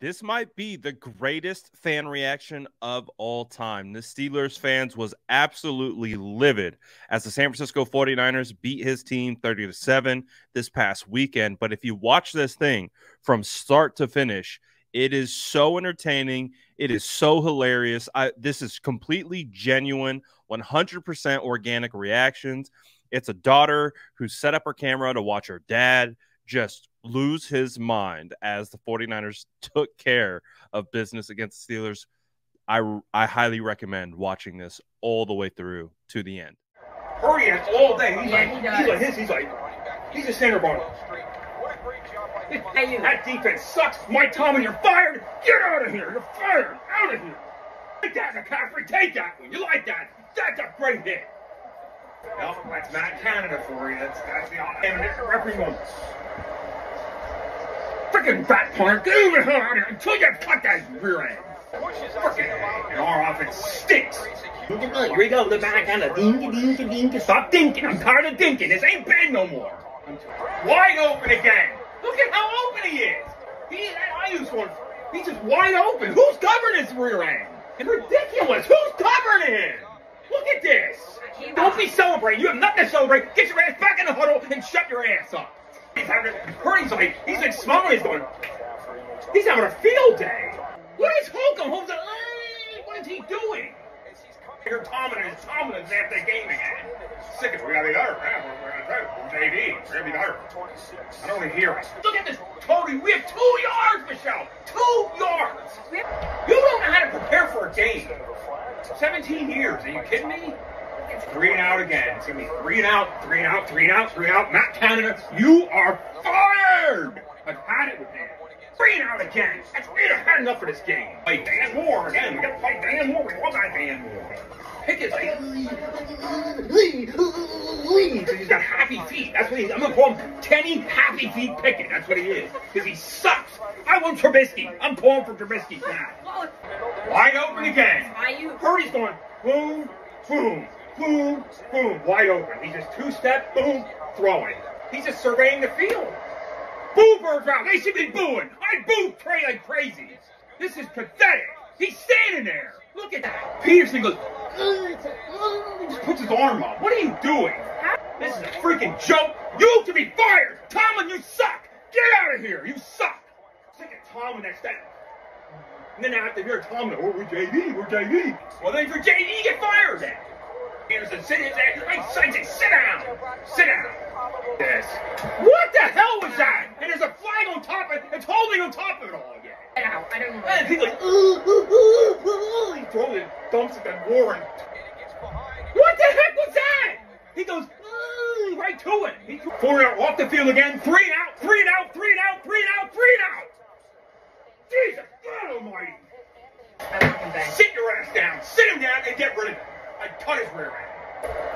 This might be the greatest fan reaction of all time. The Steelers fans was absolutely livid as the San Francisco 49ers beat his team 30-7 this past weekend. But if you watch this thing from start to finish, it is so entertaining. It is so hilarious. This is completely genuine, 100% organic reactions. It's a daughter who set up her camera to watch her dad just lose his mind as the 49ers took care of business against the Steelers. I highly recommend watching this all the way through to the end. Hurry it all day. He's a center ball. That defense sucks. Mike Tomlin, you're fired. Get out of here. You're fired. Out of here. Take that, McCaffrey. Take that one. You like that? That's a great hit. Well, that's Matt Canada for you. That's the referee moment. Freaking fat punter, get over here out of here until you cut that rear end. Freaking our offense stinks. Here we go, the back end of dinky. Stop dinking. I'm tired of dinking. This ain't Ben no more. Wide open again. Look at how open he is. He's just wide open. Who's covering his rear end? It's ridiculous. Who's covering him? Look at this. Don't be celebrating. You have nothing to celebrate. Get your ass back in the huddle and shut your ass up. He's like smiling. He's having a field day. What is Holcomb? What is he doing? Here Tomlin is after the game again. Sick of it. We gotta be better. JD. We're gonna be better. I don't want to hear it. Look at this, Cody. We have 2 yards, Michelle. 2 yards. You don't know how to prepare for a game. 17 years. Are you kidding me? It's 3 and out again. It's going to be 3 and out, 3 and out, 3 and out, 3 and out. Matt Canada, you are fired! I've had it with him. 3 and out again. We've had enough of this game. Fight Dan Moore again. We got to fight Dan Moore. We love that Dan Moore. Pickett's like, he's got happy feet. That's what I'm going to call him Kenny Happy Feet Pickett. That's what he is. Because he sucks. I want Trubisky. I'm calling for Trubisky now. Wide open again. Purdy's going boom, boom. Boom, boom, wide open. He's just 2-step, boom, throwing. He's just surveying the field. Boo birds out. They should be booing. I boo Trey like crazy. This is pathetic. He's standing there. Look at that. Peterson goes, he just puts his arm up. What are you doing? This is a freaking joke. You can be fired. Tomlin, you suck. Get out of here. You suck. Sick of Tomlin next day. And then after hear Tomlin, oh, we're JV. Well, then for JV, get fired then. Peterson, sit down. Sit down. Yes. What the hell was that? And there's a flag on top of it. It's holding on top of it all again. I don't know. And he's like, he throws it, dumps it, then Warren. What the heck was that? He goes, right to it. He 4 out, off the field again. 3 and out, 3 and out, 3 and out, 3 and out, 3 and out. Jesus, God almighty. Sit your ass down. Sit him down and get rid of him. I'd cut his rear end.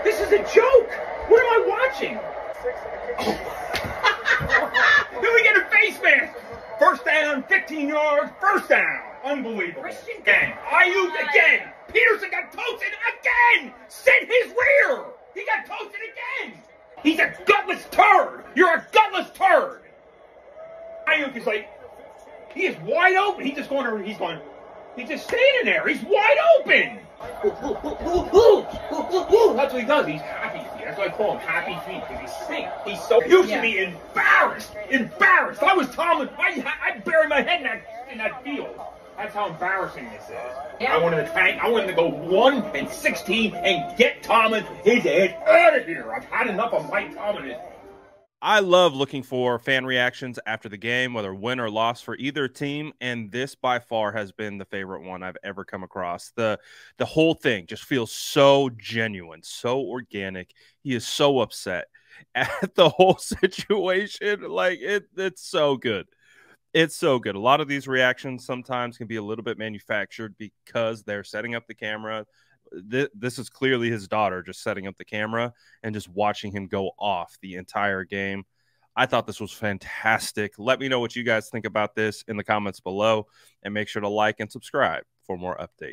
This is a joke. What am I watching? Then we get a face mask. First down, 15 yards, first down. Unbelievable. Again. Ayuk again. Peterson got toasted again. Sent his rear. He got toasted again. He's a gutless turd. You're a gutless turd. Ayuk is like, he is wide open. He's just standing there. He's wide open. That's what he does. He's happy feet. That's what I call him, happy feet, because he stinks. He's so used to be embarrassed. If I was Tomlin, I'd bury my head in that field. That's how embarrassing this is. Yeah. I wanted to go 1-16 and get Tomlin his head out of here. I've had enough of Mike Tomlin. I love looking for fan reactions after the game, whether win or loss for either team, and this by far has been the favorite one I've ever come across. The whole thing just feels so genuine, so organic. He is so upset at the whole situation. Like, it's so good. It's so good. A lot of these reactions sometimes can be a little bit manufactured because they're setting up the camera. This is clearly his daughter just setting up the camera and just watching him go off the entire game. I thought this was fantastic. Let me know what you guys think about this in the comments below, and make sure to like and subscribe for more updates.